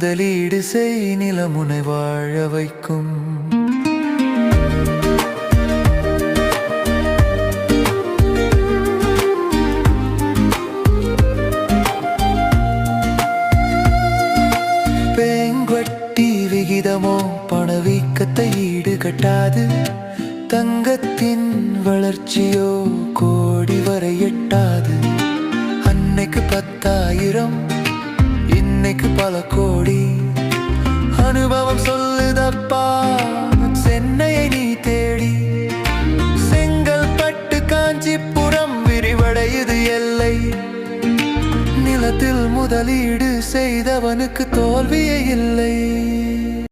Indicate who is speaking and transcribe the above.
Speaker 1: முதலீடு செய் நிலமுனை வாழ வைக்கும். பேங்வட்டி விகிதமோ பணவீக்கத்தை ஈடுகட்டாது. தங்கத்தின் வளர்ச்சியோ கோடி வரை எட்டாது. அன்னைக்கு 10,000 இன்னைக்கு பல கோடி. அனுபவம் சொல்லுதப்பா சென்னையை நீ தேடி. செங்கல்பட்டு காஞ்சிபுரம் விரிவடையுது எல்லை. நிலத்தில் முதலீடு செய்தவனுக்கு தோல்வியே இல்லை.